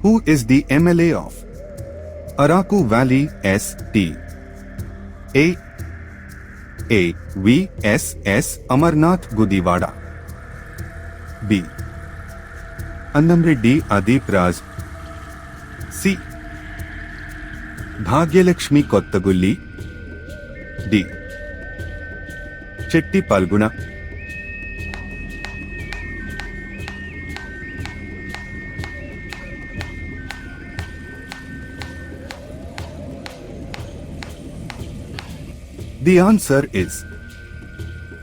Who is the MLA of Araku Valley St. A. V. S. S. Amarnath Gudiwada. B. Annamreddy Adip Raj. C. Bhagyalakshmi Kottagulli. D. Chetti Palguna. The answer is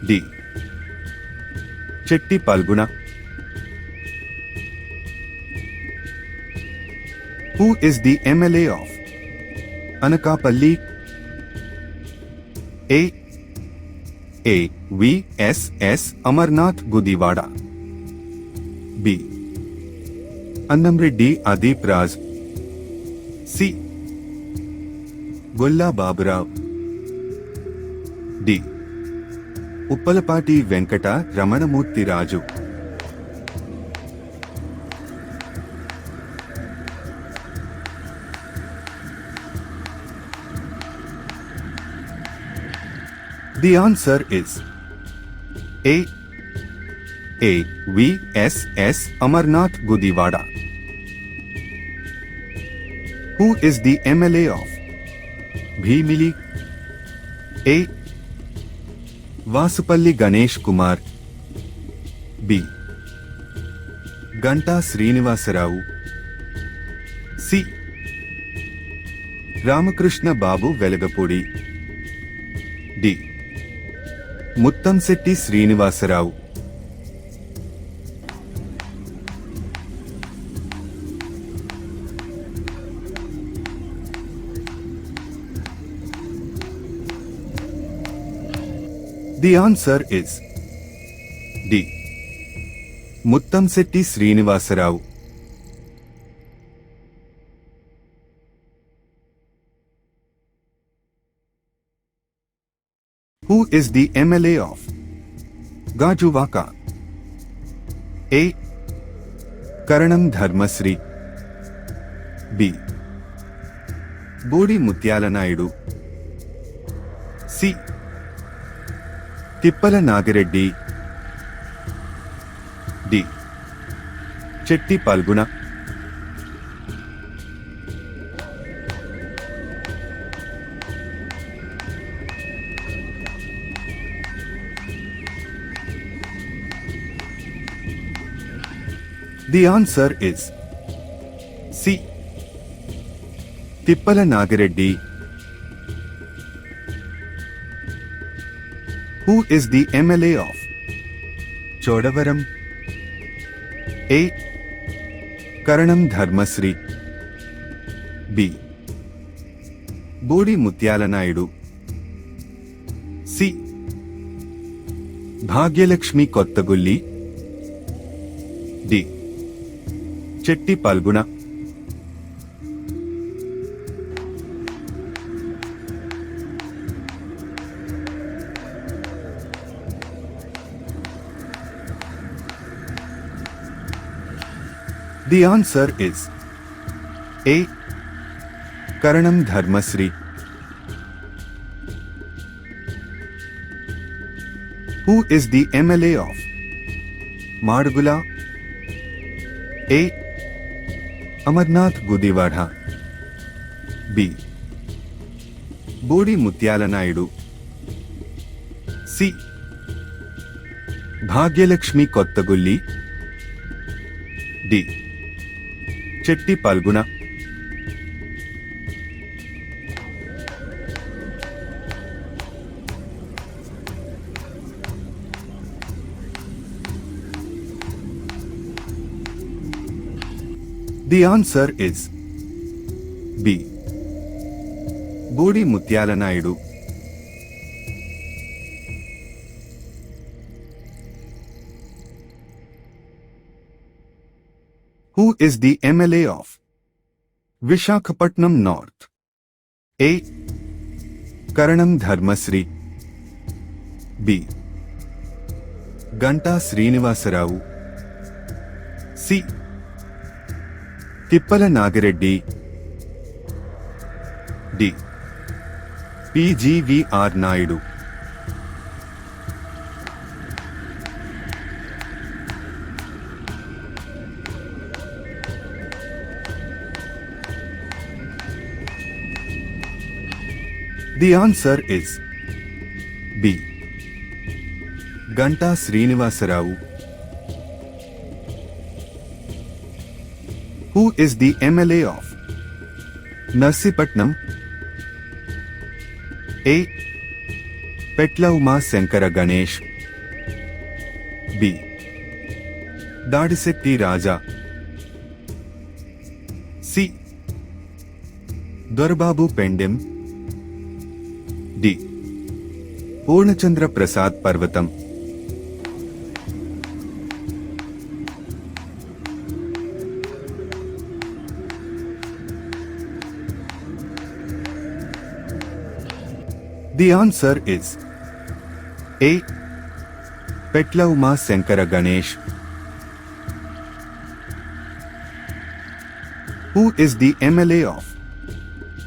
D. Chetti Palguna. Who is the MLA of Anakapalli? A. V. S. S. Amarnath Gudiwada. B. Annamreddy Adip Raj. C. Golla Baburao. D. Uppalapati Venkata Ramanamurthy Raju. The answer is A. V. S. S. Amarnath Gudiwada. Who is the MLA of Bhimili? A. Vasupalli Ganesh Kumar. B. Ganta Srinivasa Rao. C. Ramakrishna Babu Velagapudi. D. Muttamsetti Srinivasa Rao. The answer is D. Muttamsetti Srinivasa Rao. Who is the MLA of Gajuvaka? A. Karanam Dharmasri. B. Bodi Mutyala Naidu. C. Tippala Nagareddy. D. Chetti Palguna. The answer is C. Tippala Nagareddy. Who is the MLA of Chodavaram? A. Karanam Dharmasri. B. Bodi Mutyala Naidu. C. Bhagyalakshmi Kottagulli. D. Chetti Palguna. The answer is A. Karanam Dharmasri. Who is the MLA of Madgula? A. Amarnath Gudiwada. B. Bodi Mutyala Naidu. C. Bhagyalakshmi Kottagulli. D. Chetti Palguna. The answer is B. Bodi Mutyala Naidu. Who is the MLA of Vishakhapatnam North? A. Karanam Dharmasri. B. Ganta Srinivasa Rao. C. Tippala Nagireddy. D. PGVR Naidu. The answer is B. Ganta Srinivasarao. Who is the MLA of Narsipatnam? A. Petla Uma Sankara Ganesh. B. Dadisetti Raja. C. Durbabu Pendim. D. Purnachandra Prasad Parvatam. The answer is A. Petla Uma Sankara Ganesh. Who is the MLA of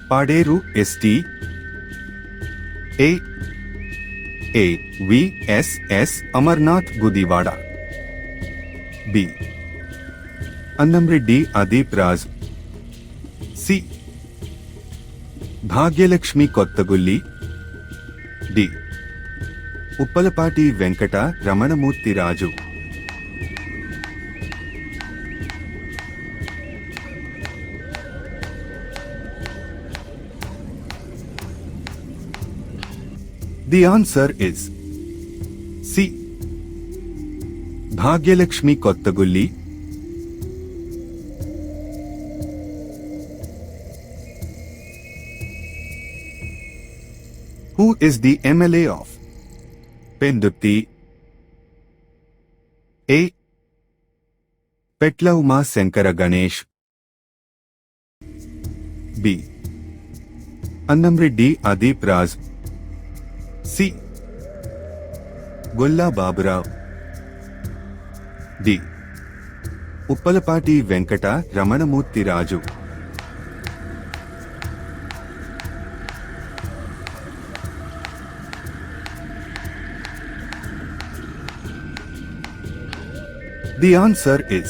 Paderu ST? A. VSS Amarnath Gudiwada. B. Annamreddy Adip Raj. C. Bhagyalakshmi Kottagulli. D. Uppalapati Venkata Ramanamurthy Raju. The answer is C. Bhagyalakshmi Kottagulli. Who is the MLA of Pendutti? A. Petla Uma Sankara Ganesh. B. Annamreddy Adip Raj. C. Golla Baburao. D. Uppalapati Venkata Ramanamurthy Raju. The answer is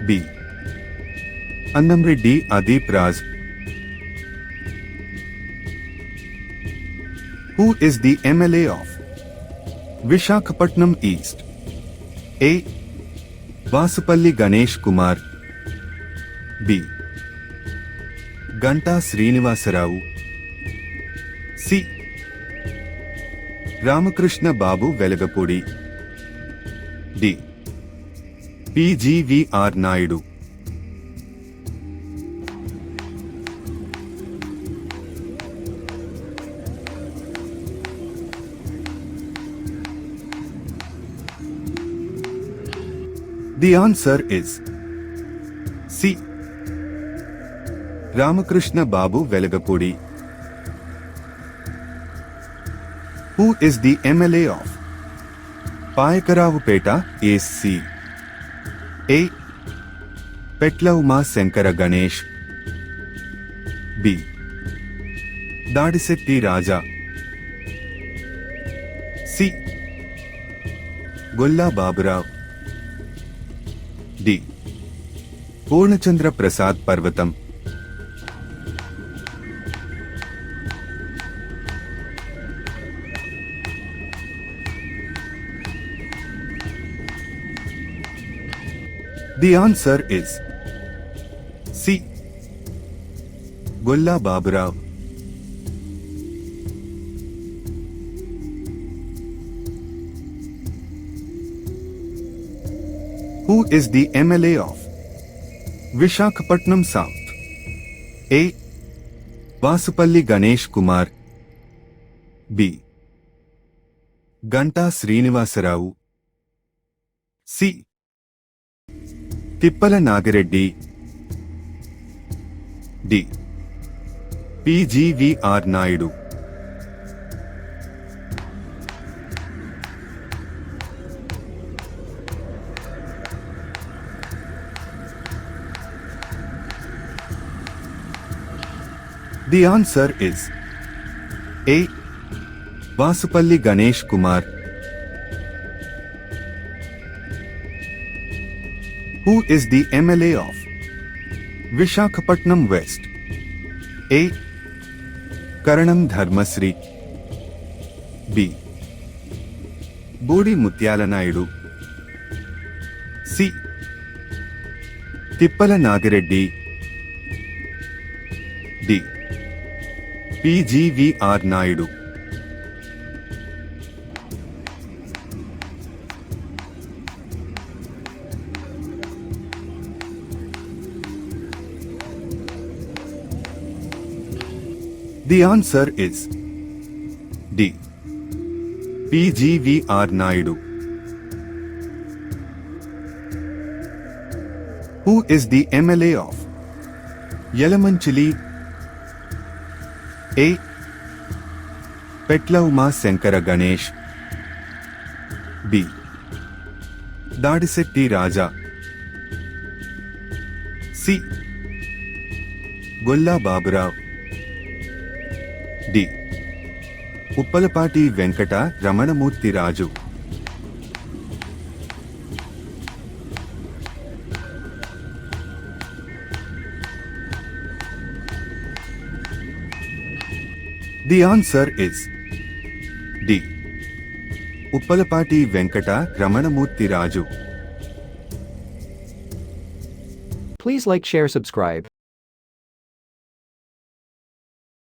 B. Annamreddy Adip Raj. Who is the MLA of Vishakhapatnam East? A. Vasupalli Ganesh Kumar. B. Ganta Srinivasarao. C. Ramakrishna Babu Velagapudi. D. PGVR Naidu. The answer is C. Ramakrishna Babu Velagapudi. Who is the MLA of Payakaravupeta AC? A. Petla Uma Sankara Ganesh. B. Dadisetti Raja. C. Golla Baburao. D. Purnachandra Prasad Parvatam. The answer is C. Golla Baburao. Who is the MLA of Vishakhapatnam South? A. Vasupalli Ganesh Kumar. B. Ganta Srinivasarao. C. Tippala Nagireddy. D. PGVR Naidu. The answer is A. Vasupalli Ganesh Kumar. Who is the MLA of Vishakhapatnam West? A. Karanam Dharmasri. B. Bodi Mutyala Naidu. C. Tippala Nagareddy. D. PGVR Naidu. The answer is D. PGVR Naidu. Who is the MLA of Yelamanchili? A. Petla Uma Sankara Ganesh. B. Dadisetti Raja. C. Gulla Baburao. D. Uppalapati Venkata Ramanamurthy Raju. The answer is D. Uppalapati Venkata Ramanamurthy Raju. Please like, share, subscribe.